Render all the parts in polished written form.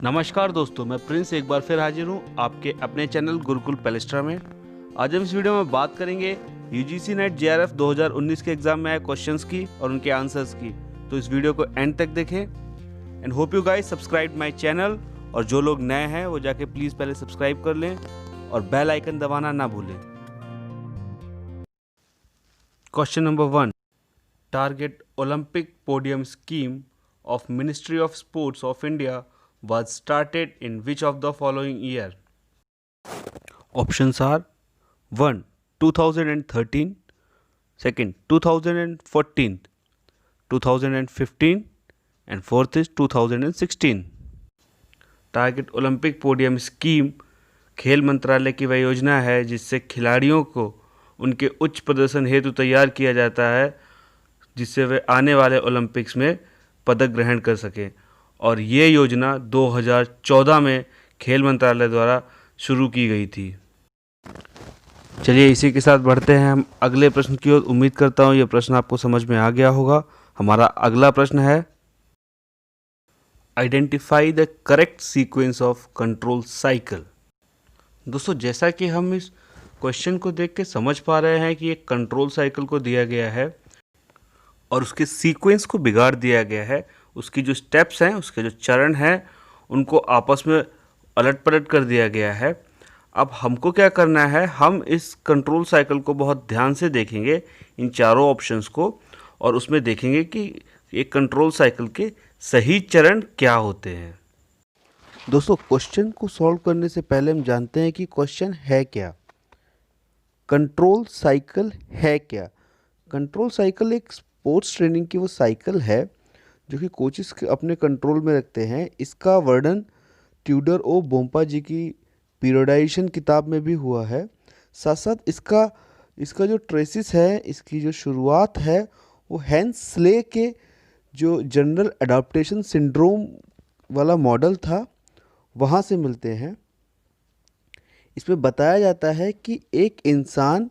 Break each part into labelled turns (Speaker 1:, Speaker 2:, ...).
Speaker 1: नमस्कार दोस्तों, मैं प्रिंस एक बार फिर हाजिर हूँ आपके अपने चैनल गुरुकुल पैलेस्ट्रा में। आज हम इस वीडियो में बात करेंगे यूजीसी नेट जेआरएफ 2019 के एग्जाम में आए क्वेश्चंस की और उनके आंसर्स की। तो इस वीडियो को एंड तक देखें and hope you guys subscribe my channel. और जो लोग नए हैं वो जाके प्लीज़ पहले सब्सक्राइब कर लें और बेल आइकन दबाना ना भूलें। Question number 1, target Olympic podium scheme of Ministry of Sports of India was started in which of the following year? Options are 1. 2013, second 2014, 2015 and fourth is 2016. Target Olympic podium scheme खेल मंत्रालय की वह योजना है जिससे खिलाड़ियों को उनके उच्च प्रदर्शन हेतु तैयार किया जाता है, जिससे वे आने वाले ओलंपिक्स में पदक ग्रहण कर सकें। और ये योजना 2014 में खेल मंत्रालय द्वारा शुरू की गई थी। चलिए इसी के साथ बढ़ते हैं हम अगले प्रश्न की ओर। उम्मीद करता हूँ ये प्रश्न आपको समझ में आ गया होगा। हमारा अगला प्रश्न है, identify the correct sequence of control cycle. दोस्तों, जैसा कि हम इस क्वेश्चन को देख के समझ पा रहे हैं कि एक कंट्रोल साइकिल को दिया गया है और उसके सीक्वेंस को बिगाड़ दिया गया है। उसकी जो स्टेप्स हैं, उसके जो चरण हैं, उनको आपस में अलट पलट कर दिया गया है। अब हमको क्या करना है, हम इस कंट्रोल साइकिल को बहुत ध्यान से देखेंगे, इन चारों ऑप्शंस को, और उसमें देखेंगे कि एक कंट्रोल साइकिल के सही चरण क्या होते हैं। दोस्तों, क्वेश्चन को सॉल्व करने से पहले हम जानते हैं कि क्वेश्चन है क्या, कंट्रोल साइकिल है क्या। कंट्रोल साइकिल एक स्पोर्ट्स ट्रेनिंग की वो साइकिल है जो कि कोचेस अपने कंट्रोल में रखते हैं। इसका वर्णन ट्यूडर ओ बोम्पा जी की पीरियडाइजेशन किताब में भी हुआ है। साथ साथ इसका जो ट्रेसिस है, इसकी जो शुरुआत है, वो हैंस स्ले के जो जनरल अडॉप्टेशन सिंड्रोम वाला मॉडल था, वहाँ से मिलते हैं। इसमें बताया जाता है कि एक इंसान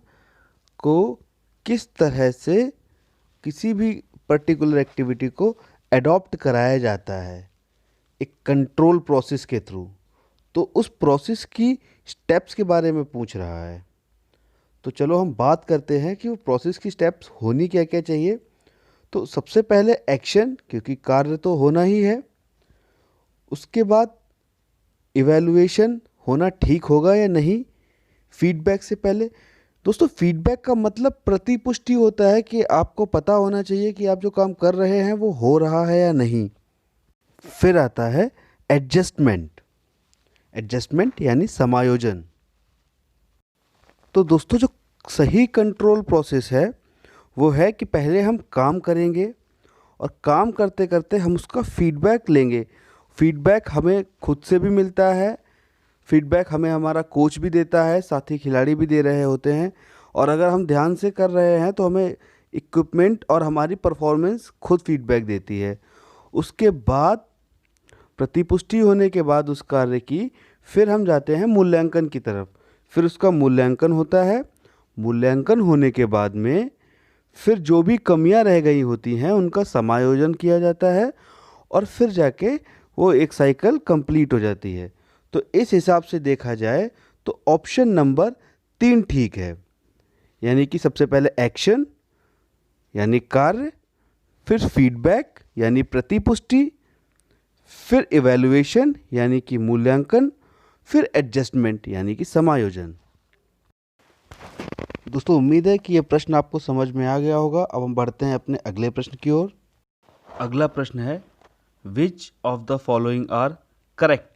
Speaker 1: को किस तरह से किसी भी पर्टिकुलर एक्टिविटी को एडॉप्ट कराया जाता है एक कंट्रोल प्रोसेस के थ्रू। तो उस प्रोसेस की स्टेप्स के बारे में पूछ रहा है। तो चलो हम बात करते हैं कि वो प्रोसेस की स्टेप्स होनी क्या क्या चाहिए। तो सबसे पहले एक्शन, क्योंकि कार्य तो होना ही है। उसके बाद इवैल्यूएशन, होना ठीक होगा या नहीं। फीडबैक से पहले दोस्तों, फीडबैक का मतलब प्रतिपुष्टि होता है कि आपको पता होना चाहिए कि आप जो काम कर रहे हैं वो हो रहा है या नहीं। फिर आता है एडजस्टमेंट। एडजस्टमेंट यानी समायोजन। तो दोस्तों, जो सही कंट्रोल प्रोसेस है वो है कि पहले हम काम करेंगे और काम करते करते हम उसका फीडबैक लेंगे। फीडबैक हमें खुद से भी मिलता है, फीडबैक हमें हमारा कोच भी देता है, साथ ही खिलाड़ी भी दे रहे होते हैं। और अगर हम ध्यान से कर रहे हैं तो हमें इक्विपमेंट और हमारी परफॉर्मेंस खुद फीडबैक देती है। उसके बाद प्रतिपुष्टि होने के बाद उस कार्य की, फिर हम जाते हैं मूल्यांकन की तरफ। फिर उसका मूल्यांकन होता है। मूल्यांकन होने के बाद में फिर जो भी कमियां रह गई होती हैं उनका समायोजन किया जाता है और फिर जाके वो एक साइकिल कंप्लीट हो जाती है। तो इस हिसाब से देखा जाए तो ऑप्शन नंबर 3 ठीक है, यानी कि सबसे पहले एक्शन यानी कार्य, फिर फीडबैक यानी प्रतिपुष्टि, फिर इवैल्यूएशन यानी कि मूल्यांकन, फिर एडजस्टमेंट यानी कि समायोजन। दोस्तों, उम्मीद है कि यह प्रश्न आपको समझ में आ गया होगा। अब हम बढ़ते हैं अपने अगले प्रश्न की ओर। अगला प्रश्न है, which of the following are correct.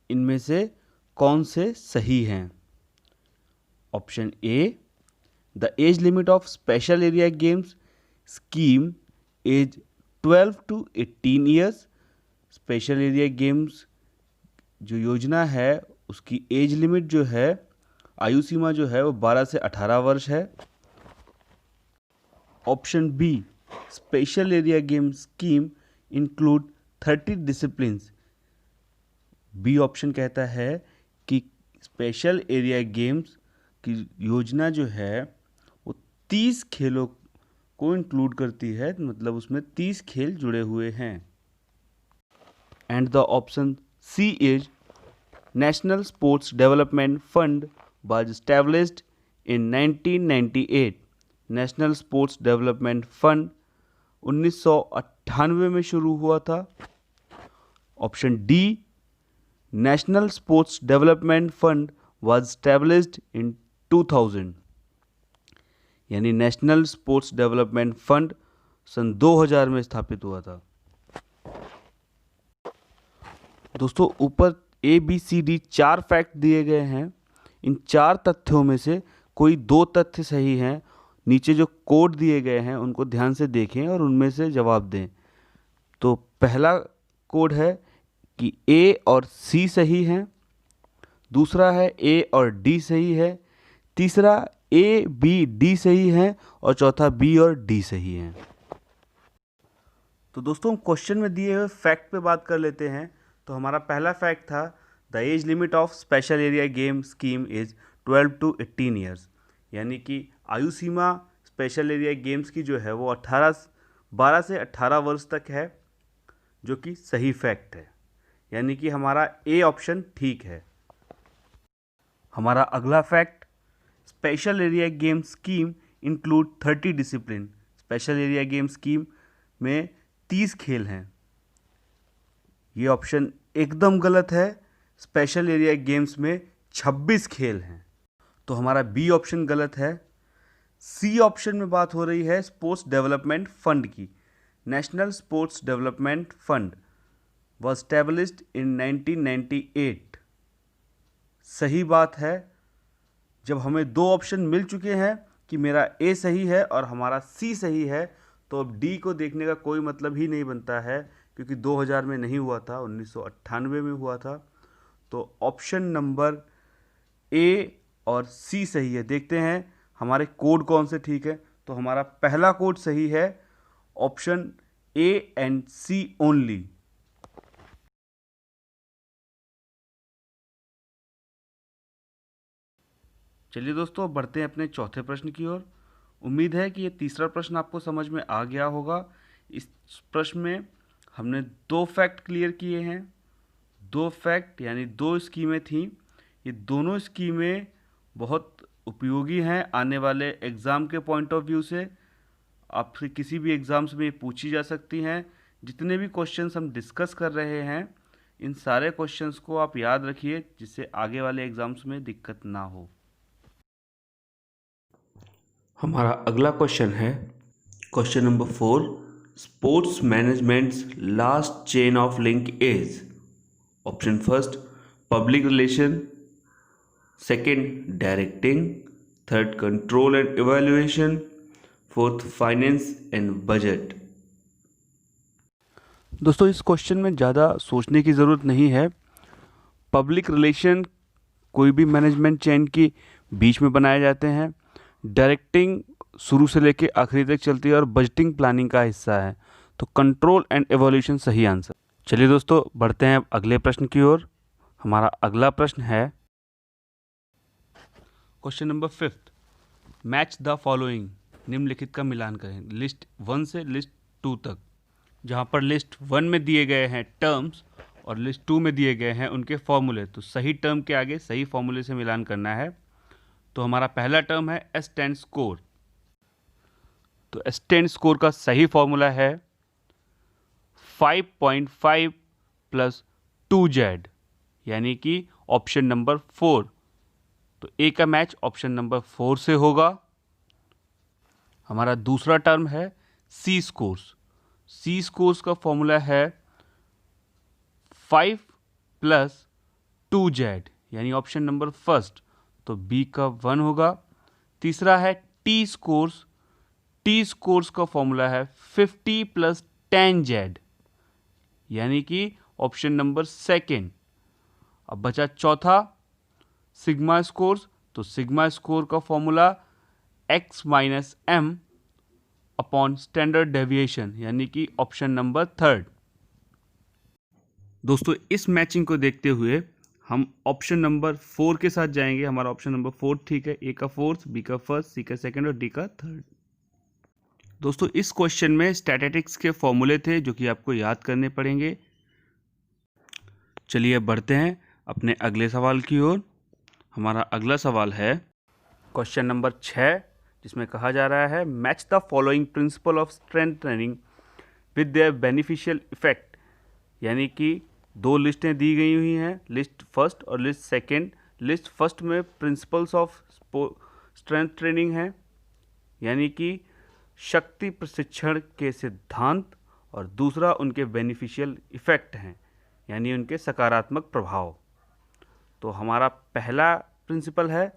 Speaker 1: इनमें से कौन से सही हैं। Option A, the age limit of special area games scheme as 12 to 18 years. Special area games जो योजना है उसकी एज लिमिट जो है, आयु सीमा जो है वो 12 से 18 वर्ष है। Option B, special area game scheme include 30 disciplines. B option कहता है कि स्पेशल एरिया गेम्स की योजना जो है वो 30 खेलों को इंक्लूड करती है, मतलब उसमें 30 खेल जुड़े हुए हैं। And the option C is National Sports Development Fund was established in 1998. National sports development fund 1998 में शुरू हुआ था। Option D, national sports development fund was established in 2000, यानी नेशनल स्पोर्ट्स डेवलपमेंट फंड सन 2000 में स्थापित हुआ था। दोस्तों ऊपर ABCD 4 फैक्ट दिए गए हैं। इन 4 तथ्यों में से कोई 2 तथ्य सही हैं। नीचे जो कोड दिए गए हैं उनको ध्यान से देखें और उनमें से जवाब दें। तो पहला कोड है कि A और C सही हैं, दूसरा है A और D सही है, तीसरा A, B, D सही है और चौथा B और D सही है। तो दोस्तों हम क्वेश्चन में दिए हुए फैक्ट पे बात कर लेते हैं। तो हमारा पहला फैक्ट था the age limit of special area game scheme is 12 to 18 years, यानी कि आयु सीमा स्पेशल एरिया गेम्स की जो है वो 12 से 18 वर्ष तक है, जो कि सही फैक्ट है, यानी कि हमारा ए ऑप्शन ठीक है। हमारा अगला fact, special area game scheme include 30 discipline. Special area game scheme में 30 खेल हैं। ये ऑप्शन एकदम गलत है। स्पेशल एरिया गेम्स में 26 खेल हैं। तो हमारा बी ऑप्शन गलत है। सी ऑप्शन में बात हो रही है स्पोर्ट्स डेवलपमेंट फंड की। National sports development fund was established in 1998। सही बात है। जब हमें 2 ऑप्शन मिल चुके हैं कि मेरा ए सही है और हमारा सी सही है, तो अब डी को देखने का कोई मतलब ही नहीं बनता है, क्योंकि 2000 में नहीं हुआ था, 1998 में हुआ था। तो ऑप्शन नंबर ए और सी सही है। देखते हैं हमारे कोड कौन से ठीक है। तो हमारा पहला कोड सही है, option A and C only. चलिए दोस्तों बढ़ते हैं अपने चौथे प्रश्न की ओर। उम्मीद है कि ये तीसरा प्रश्न आपको समझ में आ गया होगा। इस प्रश्न में हमने 2 फैक्ट क्लियर किए हैं। 2 फैक्ट यानी 2 स्कीमें थीं। ये दोनों स्कीमें बहुत उपयोगी हैं आने वाले एग्ज़ाम के पॉइंट ऑफ व्यू से। आपसे किसी भी एग्ज़ाम्स में पूछी जा सकती हैं। जितने भी क्वेश्चंस हम डिस्कस कर रहे हैं, इन सारे क्वेश्चंस को आप याद रखिए, जिससे आगे वाले एग्ज़ाम्स में दिक्कत ना हो। हमारा अगला क्वेश्चन है question number 4, sports managements last chain of link is. Option first public relation, second directing, third control and evaluation, fourth finance and budget. दोस्तों इस क्वेश्चन में ज़्यादा सोचने की ज़रूरत नहीं है। पब्लिक रिलेशन कोई भी मैनेजमेंट चेन की बीच में बनाए जाते हैं। डायरेक्टिंग शुरू से लेके आखिरी तक चलती है और बजटिंग प्लानिंग का हिस्सा है। तो कंट्रोल एंड इवोल्यूशन सही आंसर। चलिए दोस्तों बढ़ते हैं अगले प्रश्न की ओर। हमारा अगला प्रश्न है question number 5, match the following. निम्नलिखित का मिलान करें लिस्ट 1 से लिस्ट 2 तक। जहाँ पर लिस्ट 1 में दिए गए हैं टर्म्स और लिस्ट 2 में दिए गए हैं उनके फॉर्मूले, तो सही टर्म के आगे सही फॉर्मूले से मिलान करना है। तो हमारा पहला टर्म है S10 स्कोर। तो S10 स्कोर का सही फॉर्मूला है 5.5 + 2Z, यानी कि ऑप्शन नंबर 4। तो ए का मैच ऑप्शन नंबर 4 से होगा। हमारा दूसरा टर्म है C स्कोर्स। C स्कोर्स का फॉर्मूला है 5 + 2Z, यानी ऑप्शन नंबर 1। तो बी का 1 होगा। तीसरा है T स्कोर्स। T स्कोर्स का फॉर्मूला है 50 + 10Z, यानी कि ऑप्शन नंबर 2। अब बचा चौथा सिग्मा स्कोर्स। तो सिग्मा स्कोर का formula x - m upon standard deviation, यानी कि ऑप्शन नंबर 3। दोस्तों इस मैचिंग को देखते हुए हम ऑप्शन नंबर 4 के साथ जाएंगे। हमारा ऑप्शन नंबर 4 ठीक है। ए का 4th, बी का 1st, सी का 2nd और डी का 3rd। दोस्तों इस क्वेश्चन में स्टैटिस्टिक्स के फॉर्मूले थे जो कि आपको याद करने पड़ेंगे। चलिए अब बढ़ते हैं अपने अगले सवाल की ओर। हमारा अगला सवाल है क्वेश्चन नंबर 6, जिसमें कहा जा रहा है match the following principle of strength training with their beneficial effect. यानी कि दो लिस्टें दी गई हुई हैं, लिस्ट फर्स्ट और लिस्ट सेकेंड। लिस्ट फर्स्ट में प्रिंसिपल्स ऑफ स्ट्रेंथ ट्रेनिंग है, यानी कि शक्ति प्रशिक्षण के सिद्धांत, और दूसरा उनके बेनिफिशियल इफेक्ट हैं, यानी उनके सकारात्मक प्रभाव। तो हमारा पहला प्रिंसिपल है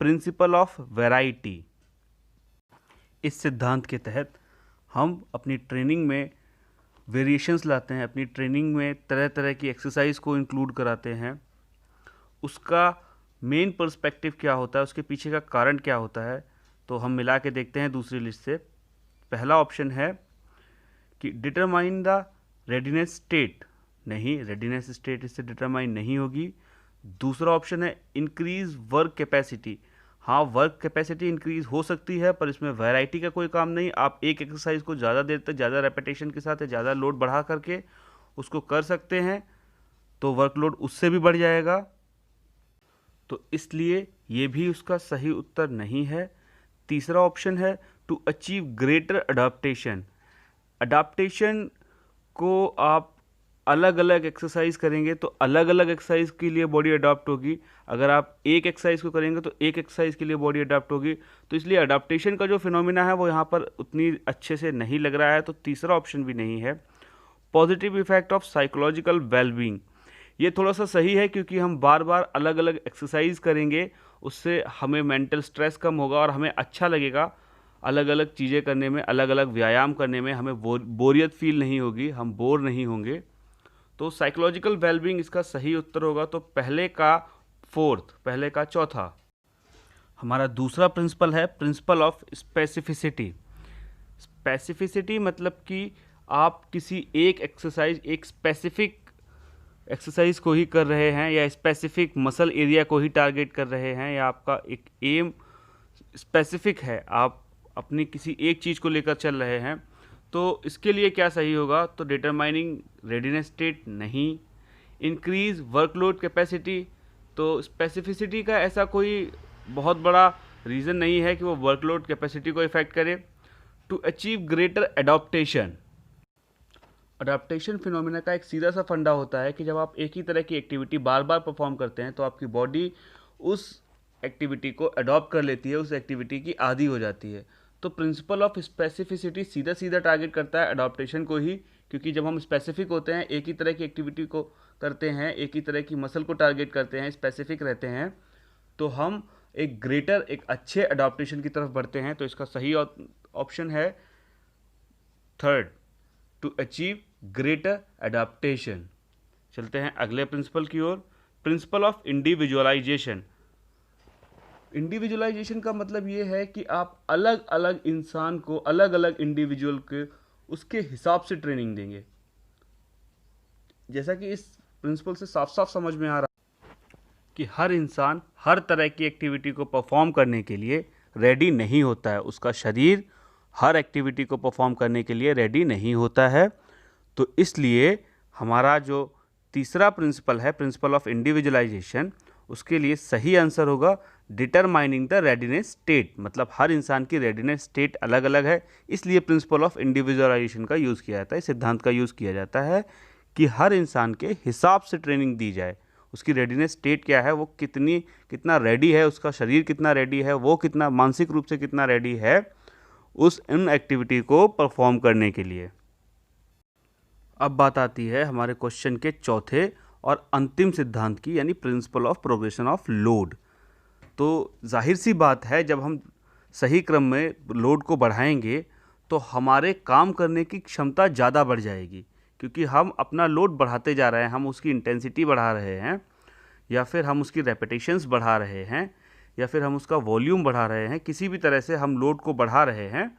Speaker 1: प्रिंसिपल ऑफ वैरायटी। इस सिद्धांत के तहत हम अपनी ट्रेनिंग में वेरिएशंस लाते हैं, अपनी ट्रेनिंग में तरह तरह की एक्सरसाइज को इंक्लूड कराते हैं। उसका मेन पर्सपेक्टिव क्या होता है, उसके पीछे का कारण क्या होता है, तो हम मिला के देखते हैं दूसरी लिस्ट से। पहला ऑप्शन है कि डिटरमाइन द रेडीनेस स्टेट। नहीं, रेडीनेस स्टेट इससे डिटरमाइन नहीं होगी। दूसरा ऑप्शन है इंक्रीज वर्क कैपेसिटी। हाँ, वर्क कैपेसिटी इंक्रीज हो सकती है, पर इसमें वैरायटी का कोई काम नहीं। आप एक एक्सरसाइज को ज़्यादा देर तक ज़्यादा रेपिटेशन के साथ ज़्यादा लोड बढ़ा करके उसको कर सकते हैं, तो वर्कलोड उससे भी बढ़ जाएगा। तो इसलिए ये भी उसका सही उत्तर नहीं है। तीसरा ऑप्शन है to achieve greater adaptation. Adaptation को आप अलग अलग एक्सरसाइज करेंगे तो अलग अलग एक्सरसाइज के लिए बॉडी अडाप्ट होगी। अगर आप एक एक्सरसाइज को करेंगे तो एक एक्सरसाइज के लिए बॉडी अडाप्ट होगी। तो इसलिए अडाप्टेशन का जो फिनोमिना है वो यहाँ पर उतनी अच्छे से नहीं लग रहा है, तो तीसरा ऑप्शन भी नहीं है। Positive effect of psychological wellbeing, ये थोड़ा सा सही है, क्योंकि हम बार बार अलग अलग एक्सरसाइज करेंगे, उससे हमें मेंटल स्ट्रेस कम होगा और हमें अच्छा लगेगा। अलग अलग चीज़ें करने में, अलग अलग व्यायाम करने में हमें बोरियत फील नहीं होगी, हम बोर नहीं होंगे। तो साइकोलॉजिकल वेलबींग इसका सही उत्तर होगा। तो पहले का फोर्थ, पहले का चौथा। हमारा दूसरा प्रिंसिपल है प्रिंसिपल ऑफ स्पेसिफिसिटी। स्पेसिफिसिटी मतलब कि आप किसी एक एक्सरसाइज, एक स्पेसिफिक एक्सरसाइज को ही कर रहे हैं, या स्पेसिफिक मसल एरिया को ही टारगेट कर रहे हैं, या आपका एक एम स्पेसिफिक है, आप अपनी किसी एक चीज़ को लेकर चल रहे हैं। तो इसके लिए क्या सही होगा, तो डिटरमाइनिंग रेडीनेस स्टेट नहीं। इंक्रीज वर्कलोड कैपेसिटी, तो स्पेसिफिसिटी का ऐसा कोई बहुत बड़ा रीज़न नहीं है कि वो वर्कलोड कैपेसिटी को इफेक्ट करे। To achieve greater adaptation, adaptation phenomena का एक सीधा सा फंडा होता है कि जब आप एक ही तरह की एक्टिविटी बार बार परफॉर्म करते हैं तो आपकी बॉडी उस एक्टिविटी को अडॉप्ट कर लेती है, उस एक्टिविटी की आदी हो जाती है। तो प्रिंसिपल ऑफ स्पेसिफिसिटी सीधा सीधा टारगेट करता है अडॉप्टेशन को ही, क्योंकि जब हम स्पेसिफिक होते हैं, एक ही तरह की एक्टिविटी को करते हैं, एक ही तरह की मसल को टारगेट करते हैं, स्पेसिफिक रहते हैं, तो हम एक ग्रेटर, एक अच्छे अडॉप्टेशन की तरफ बढ़ते हैं। तो इसका सही ऑप्शन है third, to achieve greater adaptation. चलते हैं अगले प्रिंसिपल की ओर, प्रिंसिपल ऑफ इंडिविजुअलाइजेशन। इंडिविजुअलाइजेशन का मतलब ये है कि आप अलग अलग इंसान को, अलग अलग इंडिविजुअल के उसके हिसाब से ट्रेनिंग देंगे। जैसा कि इस प्रिंसिपल से साफ साफ समझ में आ रहा कि हर इंसान हर तरह की एक्टिविटी को परफॉर्म करने के लिए रेडी नहीं होता है, उसका शरीर हर एक्टिविटी को परफॉर्म करने के लिए रेडी नहीं होता है। तो इसलिए हमारा जो तीसरा प्रिंसिपल है, प्रिंसिपल ऑफ इंडिविजुअलाइजेशन, उसके लिए सही आंसर होगा डिटरमाइनिंग द रेडीनेस स्टेट। मतलब हर इंसान की रेडीनेस स्टेट अलग अलग है, इसलिए प्रिंसिपल ऑफ इंडिविजुअलाइजेशन का यूज़ किया जाता है, सिद्धांत का यूज़ किया जाता है कि हर इंसान के हिसाब से ट्रेनिंग दी जाए। उसकी रेडीनेस स्टेट क्या है, वो कितना रेडी है, उसका शरीर कितना रेडी है, वो कितना मानसिक रूप से कितना रेडी है उस इन एक्टिविटी को परफॉर्म करने के लिए। अब बात आती है हमारे क्वेश्चन के चौथे और अंतिम सिद्धांत की, यानी principle of progression of load. तो जाहिर सी बात है, जब हम सही क्रम में लोड को बढ़ाएंगे तो हमारे काम करने की क्षमता ज़्यादा बढ़ जाएगी, क्योंकि हम अपना लोड बढ़ाते जा रहे हैं, हम उसकी इंटेंसिटी बढ़ा रहे हैं, या फिर हम उसकी रेपिटेशंस बढ़ा रहे हैं, या फिर हम उसका वॉल्यूम बढ़ा रहे हैं। किसी भी तरह से हम लोड को बढ़ा रहे हैं,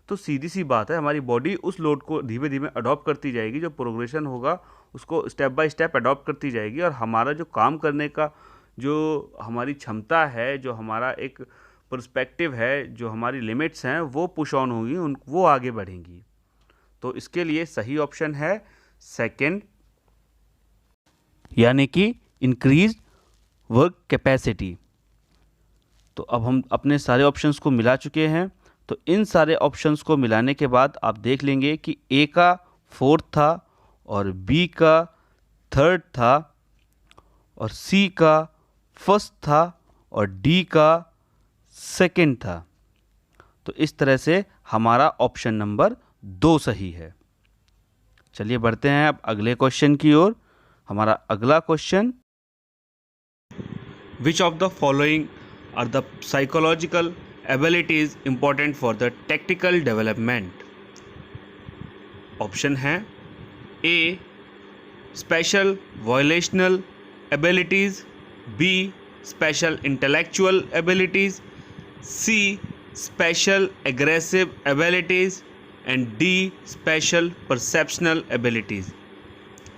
Speaker 1: तो सीधी सी बात है हमारी बॉडी उस लोड को धीमे धीमे अडॉप्ट करती जाएगी। जो प्रोग्रेशन होगा उसको स्टेप बाय स्टेप अडॉप्ट करती जाएगी, और हमारा जो काम करने का जो हमारी क्षमता है, जो हमारा एक पर्सपेक्टिव है, जो हमारी लिमिट्स हैं, वो पुश ऑन होंगी, वो आगे बढ़ेंगी। तो इसके लिए सही ऑप्शन है सेकंड, यानी कि इंक्रीज वर्क कैपेसिटी। तो अब हम अपने सारे ऑप्शंस को मिला चुके हैं। तो इन सारे ऑप्शंस को मिलाने के बाद आप देख लेंगे कि ए का 4th था और बी का 3rd था और सी का 1st था और डी का 2nd था। तो इस तरह से हमारा ऑप्शन नंबर 2 सही है। चलिए बढ़ते हैं अब अगले क्वेश्चन की ओर। हमारा अगला question, which of the following are the psychological abilities important for the technical development. Option है A special volitional abilities, B special intellectual abilities, C special aggressive abilities and D special perceptual abilities.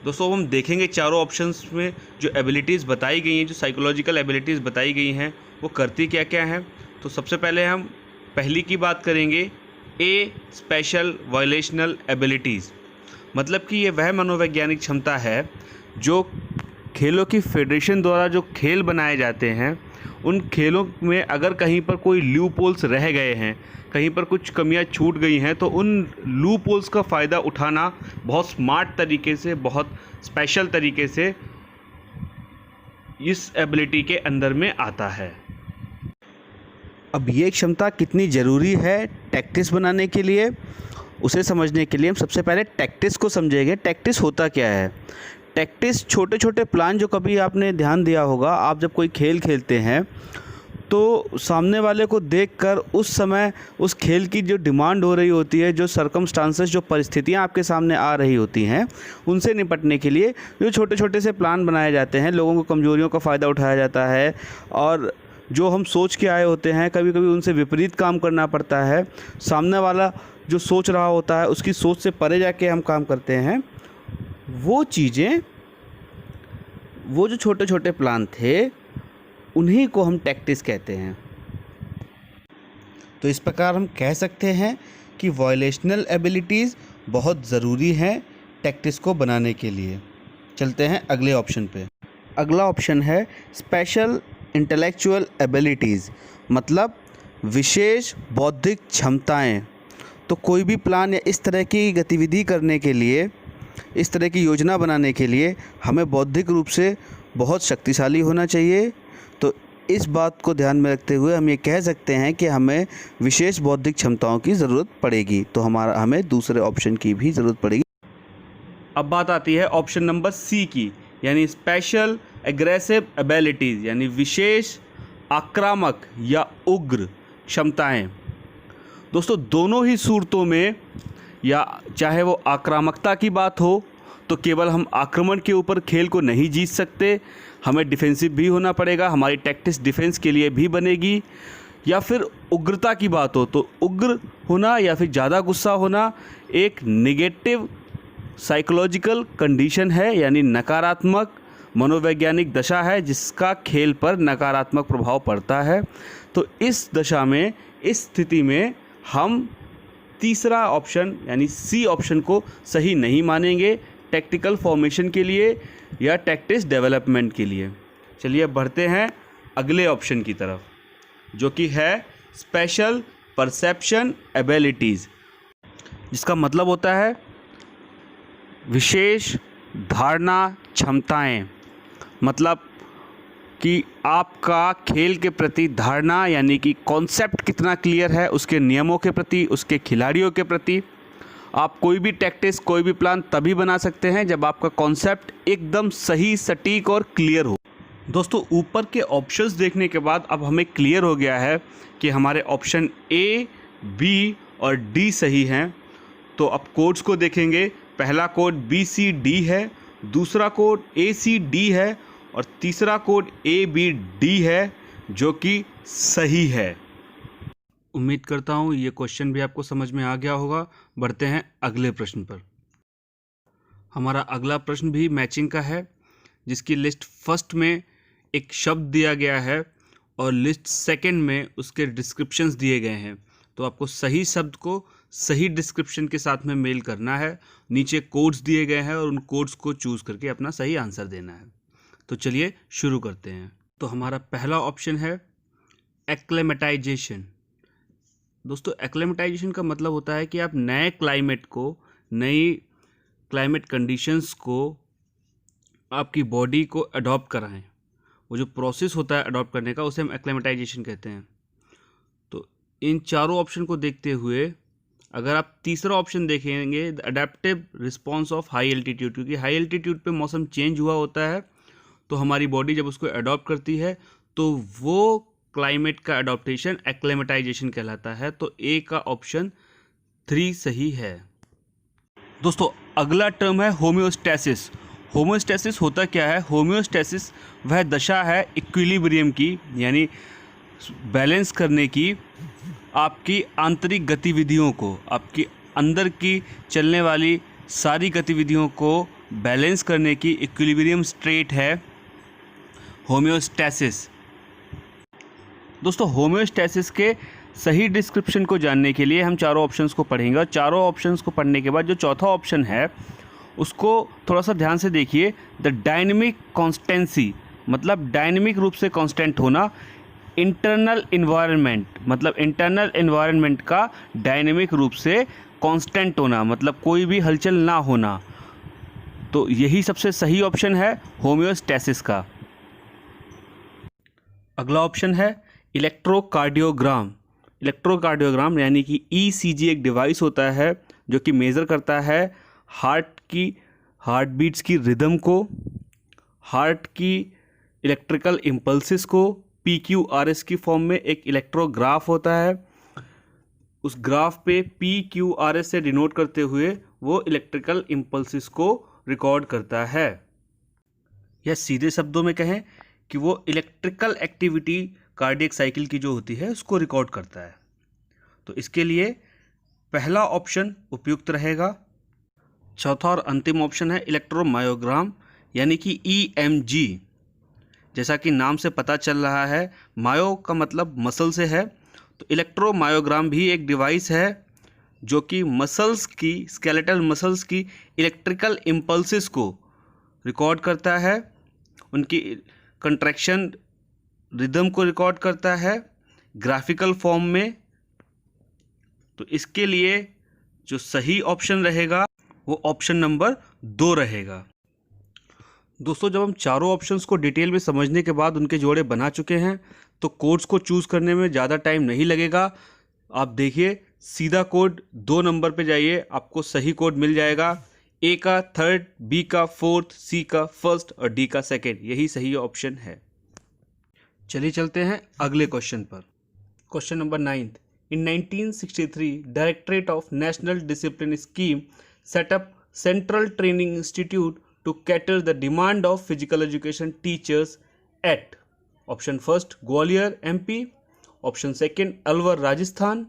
Speaker 1: दोस्तों हम देखेंगे चारों options में जो abilities बताई गई हैं, जो साइकोलॉजिकल एबिलिटीज़ बताई गई हैं, वो करती क्या क्या हैं। तो सबसे पहले हम पहली की बात करेंगे, ए स्पेशल वॉयलेशनल एबिलिटीज़। मतलब कि ये वह मनोवैज्ञानिक क्षमता है जो खेलों की फेडरेशन द्वारा जो खेल बनाए जाते हैं, उन खेलों में अगर कहीं पर कोई लूपहोल्स रह गए हैं, कहीं पर कुछ कमियां छूट गई हैं, तो उन लूपहोल्स का फ़ायदा उठाना बहुत स्मार्ट तरीके से, बहुत स्पेशल तरीके से इस एबिलिटी के अंदर में आता है। अब ये क्षमता कितनी ज़रूरी है टैक्टिस बनाने के लिए, उसे समझने के लिए हम सबसे पहले टैक्टिस को समझेंगे। टैक्टिस होता क्या है? टैक्टिस छोटे छोटे प्लान, जो कभी आपने ध्यान दिया होगा, आप जब कोई खेल खेलते हैं तो सामने वाले को देखकर उस समय उस खेल की जो डिमांड हो रही होती है, जो सर्कमस्टांसेस, जो परिस्थितियां आपके सामने आ रही होती हैं, उनसे निपटने के लिए जो छोटे छोटे से प्लान बनाए जाते हैं, लोगों को कमज़ोरियों का फ़ायदा उठाया जाता है और जो हम सोच के आए होते हैं कभी कभी उनसे विपरीत काम करना पड़ता है। सामने वाला जो सोच रहा होता है उसकी सोच से परे जाके हम काम करते हैं। वो चीज़ें, वो जो छोटे छोटे प्लान थे, उन्हीं को हम टैक्टिस कहते हैं। तो इस प्रकार हम कह सकते हैं कि वॉयलेशनल एबिलिटीज़ बहुत ज़रूरी हैं टैक्टिस को बनाने के लिए। चलते हैं अगले ऑप्शन पे। अगला ऑप्शन है स्पेशल इंटेलेक्चुअल एबिलिटीज़, मतलब विशेष बौद्धिक क्षमताएं। तो कोई भी प्लान या इस तरह की गतिविधि करने के लिए, इस तरह की योजना बनाने के लिए हमें बौद्धिक रूप से बहुत शक्तिशाली होना चाहिए। तो इस बात को ध्यान में रखते हुए हम ये कह सकते हैं कि हमें विशेष बौद्धिक क्षमताओं की ज़रूरत पड़ेगी। तो हमें दूसरे ऑप्शन की भी ज़रूरत पड़ेगी। अब बात आती है ऑप्शन नंबर सी की, यानी स्पेशल एग्रेसिव एबिलिटीज़, यानी विशेष आक्रामक या उग्र क्षमताएं। दोस्तों दोनों ही सूरतों में, या चाहे वो आक्रामकता की बात हो तो केवल हम आक्रमण के ऊपर खेल को नहीं जीत सकते, हमें डिफेंसिव भी होना पड़ेगा, हमारी टैक्टिस डिफेंस के लिए भी बनेगी। या फिर उग्रता की बात हो तो उग्र होना या फिर ज़्यादा गुस्सा होना एक नेगेटिव साइकोलॉजिकल कंडीशन है, यानी नकारात्मक मनोवैज्ञानिक दशा है जिसका खेल पर नकारात्मक प्रभाव पड़ता है। तो इस दशा में, इस स्थिति में हम तीसरा ऑप्शन यानी सी ऑप्शन को सही नहीं मानेंगे टैक्टिकल फॉर्मेशन के लिए या टैक्टिस डेवलपमेंट के लिए। चलिए अब बढ़ते हैं अगले ऑप्शन की तरफ, जो कि है स्पेशल परसेप्शन एबिलिटीज़, जिसका मतलब होता है विशेष धारणा क्षमताएं। मतलब कि आपका खेल के प्रति धारणा, यानी कि कॉन्सेप्ट कितना क्लियर है, उसके नियमों के प्रति, उसके खिलाड़ियों के प्रति। आप कोई भी टैक्टिस, कोई भी प्लान तभी बना सकते हैं जब आपका कॉन्सेप्ट एकदम सही, सटीक और क्लियर हो। दोस्तों ऊपर के ऑप्शंस देखने के बाद अब हमें क्लियर हो गया है कि हमारे ऑप्शन ए, बी और डी सही हैं। तो अब कोड्स को देखेंगे। पहला कोड BCD है, दूसरा कोड ACD है और तीसरा कोड ABD है, जो कि सही है। उम्मीद करता हूँ ये क्वेश्चन भी आपको समझ में आ गया होगा। बढ़ते हैं अगले प्रश्न पर। हमारा अगला प्रश्न भी मैचिंग का है, जिसकी लिस्ट फर्स्ट में एक शब्द दिया गया है और लिस्ट सेकंड में उसके डिस्क्रिप्शंस दिए गए हैं। तो आपको सही शब्द को सही डिस्क्रिप्शन के साथ में मेल करना है। नीचे कोड्स दिए गए हैं और उन कोड्स को चूज़ करके अपना सही आंसर देना है। तो चलिए शुरू करते हैं। तो हमारा पहला ऑप्शन है एक्लेमेटाइजेशन। दोस्तों एक्लेमेटाइजेशन का मतलब होता है कि आप नए क्लाइमेट को, नई क्लाइमेट कंडीशंस को आपकी बॉडी को अडॉप्ट कराएं। वो जो प्रोसेस होता है अडॉप्ट करने का, उसे हम एक्लेमेटाइजेशन कहते हैं। तो इन चारों ऑप्शन को देखते हुए अगर आप तीसरा ऑप्शन देखेंगे, the adaptive response of high altitude, क्योंकि हाई एल्टीट्यूड पे मौसम चेंज हुआ होता है तो हमारी बॉडी जब उसको अडॉप्ट करती है तो वो क्लाइमेट का अडॉप्टेशन एक्लेमेटाइजेशन कहलाता है। तो ए का ऑप्शन 3 सही है। दोस्तों अगला टर्म है होम्योस्टैसिस। होम्योस्टैसिस होता क्या है? होम्योस्टैसिस वह दशा है इक्विलिब्रियम की, यानी बैलेंस करने की, आपकी आंतरिक गतिविधियों को, आपकी अंदर की चलने वाली सारी गतिविधियों को बैलेंस करने की इक्विलिब्रियम स्टेट है होम्योस्टैसिस। दोस्तों होम्योस्टैसिस के सही डिस्क्रिप्शन को जानने के लिए हम चारों ऑप्शंस को पढ़ेंगे और चारों ऑप्शंस को पढ़ने के बाद जो चौथा ऑप्शन है उसको थोड़ा सा ध्यान से देखिए। द डायनेमिक कॉन्स्टेंसी मतलब डायनेमिक रूप से कांस्टेंट होना, इंटरनल इन्वायरमेंट मतलब इंटरनल इन्वायरमेंट का डायनेमिक रूप से कांस्टेंट होना, मतलब कोई भी हलचल ना होना। तो यही सबसे सही ऑप्शन है होम्योस्टैसिस का। अगला ऑप्शन है इलेक्ट्रोकार्डियोग्राम। इलेक्ट्रोकार्डियोग्राम यानी कि ईसीजी एक डिवाइस होता है जो कि मेज़र करता है हार्ट बीट्स की रिदम को, हार्ट की इलेक्ट्रिकल इम्पल्सिस को। PQRS की फॉर्म में एक इलेक्ट्रोग्राफ होता है, उस ग्राफ पे PQRS से डिनोट करते हुए वो इलेक्ट्रिकल इम्पल्सिस को रिकॉर्ड करता है। या सीधे शब्दों में कहें कि वो इलेक्ट्रिकल एक्टिविटी कार्डियक साइकिल की जो होती है उसको रिकॉर्ड करता है। तो इसके लिए पहला ऑप्शन उपयुक्त रहेगा। चौथा और अंतिम ऑप्शन है इलेक्ट्रोमायोग्राम यानी कि EMG। जैसा कि नाम से पता चल रहा है, मायो का मतलब मसल से है, तो इलेक्ट्रोमायोग्राम भी एक डिवाइस है जो कि मसल्स की, स्केलेटल मसल्स की इलेक्ट्रिकल इम्पल्सिस को रिकॉर्ड करता है, उनकी कंट्रैक्शन रिदम को रिकॉर्ड करता है ग्राफिकल फॉर्म में। तो इसके लिए जो सही ऑप्शन रहेगा वो ऑप्शन नंबर 2 रहेगा। दोस्तों जब हम चारों ऑप्शंस को डिटेल में समझने के बाद उनके जोड़े बना चुके हैं तो कोड्स को चूज़ करने में ज़्यादा टाइम नहीं लगेगा। आप देखिए सीधा कोड 2 नंबर पे जाइए, आपको सही कोड मिल जाएगा। ए का 3rd, बी का 4th, सी का 1st और डी का 2nd, यही सही ऑप्शन है। चलिए चलते हैं अगले क्वेश्चन पर। Question number 9th। In 1963 directorate of national discipline scheme set up central training institute to cater the demand of physical education teachers at option 1 Gwalior MP, option 2 Alwar Rajasthan,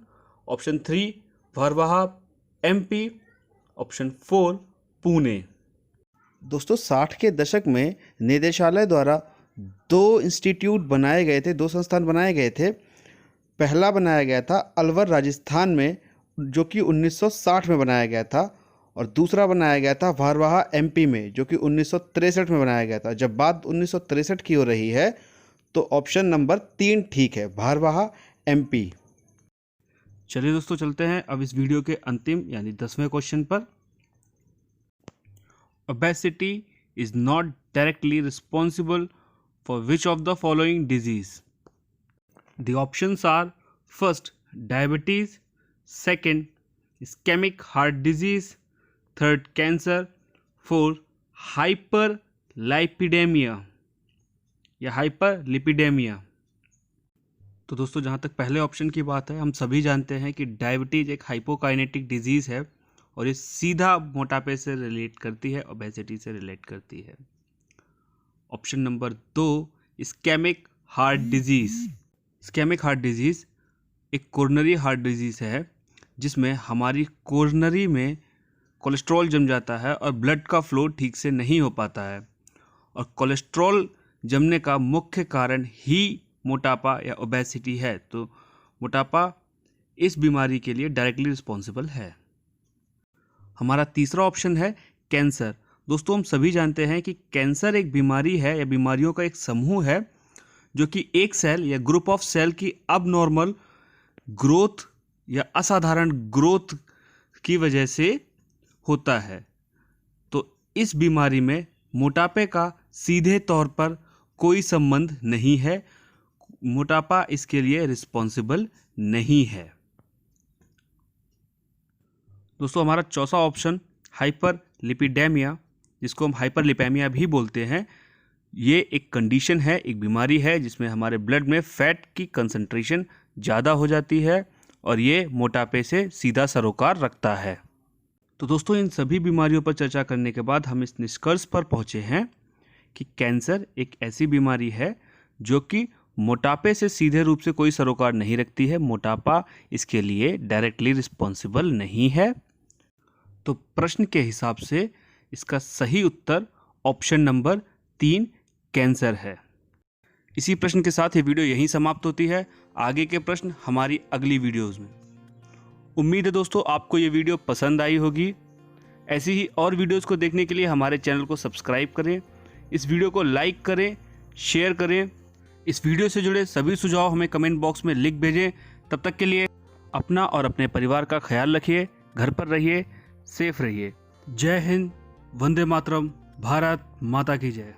Speaker 1: option 3 Varwaha MP, option 4 Pune. दोस्तों 60 के दशक में निदेशालय द्वारा 2 institute बनाए गए थे, 2 संस्थान बनाए गए थे। पहला बनाया गया था अलवर राजस्थान में जो कि 1960 में बनाया गया था, और दूसरा बनाया गया था वारवाहा MP में जो कि 1963 में बनाया गया था। जब बात 1963 की हो रही है तो ऑप्शन नंबर 3 ठीक है, वारवाहा MP। चलिए दोस्तों चलते हैं अब इस वीडियो के अंतिम यानी 10वें क्वेश्चन पर। Obesity is not directly responsible for which of the following disease? The options are first diabetes, second ischaemic heart disease, 3rd cancer, 4th hyperlipidaemia या हाइपरलिपिडेमिया। तो दोस्तों जहाँ तक पहले ऑप्शन की बात है, हम सभी जानते हैं कि डायबिटीज़ एक हाइपोकाइनेटिक डिजीज़ है और ये सीधा मोटापे से रिलेट करती है, ओबेसिटी से रिलेट करती है। Option number 2 ischaemic heart disease. Ischaemic heart disease एक कोरोनरी हार्ट डिजीज़ है जिसमें हमारी कोरोनरी में कोलेस्ट्रॉल जम जाता है और ब्लड का फ्लो ठीक से नहीं हो पाता है, और कोलेस्ट्रॉल जमने का मुख्य कारण ही मोटापा या ओबेसिटी है। तो मोटापा इस बीमारी के लिए डायरेक्टली रिस्पॉन्सिबल है। हमारा तीसरा ऑप्शन है कैंसर। दोस्तों हम सभी जानते हैं कि कैंसर एक बीमारी है या बीमारियों का एक समूह है जो कि एक सेल या ग्रुप ऑफ सेल की अबनॉर्मल ग्रोथ या असाधारण ग्रोथ की वजह से होता है। तो इस बीमारी में मोटापे का सीधे तौर पर कोई संबंध नहीं है, मोटापा इसके लिए रिस्पॉन्सिबल नहीं है। दोस्तों हमारा चौथा ऑप्शन हाइपर लिपिडेमिया, जिसको हम हाइपरलिपेमिया भी बोलते हैं, ये एक कंडीशन है, एक बीमारी है जिसमें हमारे ब्लड में फैट की कंसंट्रेशन ज़्यादा हो जाती है और ये मोटापे से सीधा सरोकार रखता है। तो दोस्तों इन सभी बीमारियों पर चर्चा करने के बाद हम इस निष्कर्ष पर पहुँचे हैं कि कैंसर एक ऐसी बीमारी है जो कि मोटापे से सीधे रूप से कोई सरोकार नहीं रखती है, मोटापा इसके लिए डायरेक्टली रिस्पॉन्सिबल नहीं है। तो प्रश्न के हिसाब से इसका सही उत्तर ऑप्शन नंबर 3 कैंसर है। इसी प्रश्न के साथ ये वीडियो यहीं समाप्त होती है। आगे के प्रश्न हमारी अगली वीडियोज़ में। उम्मीद है दोस्तों आपको ये वीडियो पसंद आई होगी। ऐसी ही और वीडियोज़ को देखने के लिए हमारे चैनल को सब्सक्राइब करें, इस वीडियो को लाइक करें, शेयर करें। इस वीडियो से जुड़े सभी सुझाव हमें कमेंट बॉक्स में लिख भेजें। तब तक के लिए अपना और अपने परिवार का ख्याल रखिए, घर पर रहिए, सेफ रहिए। जय हिंद, वंदे मातरम, भारत माता की जय।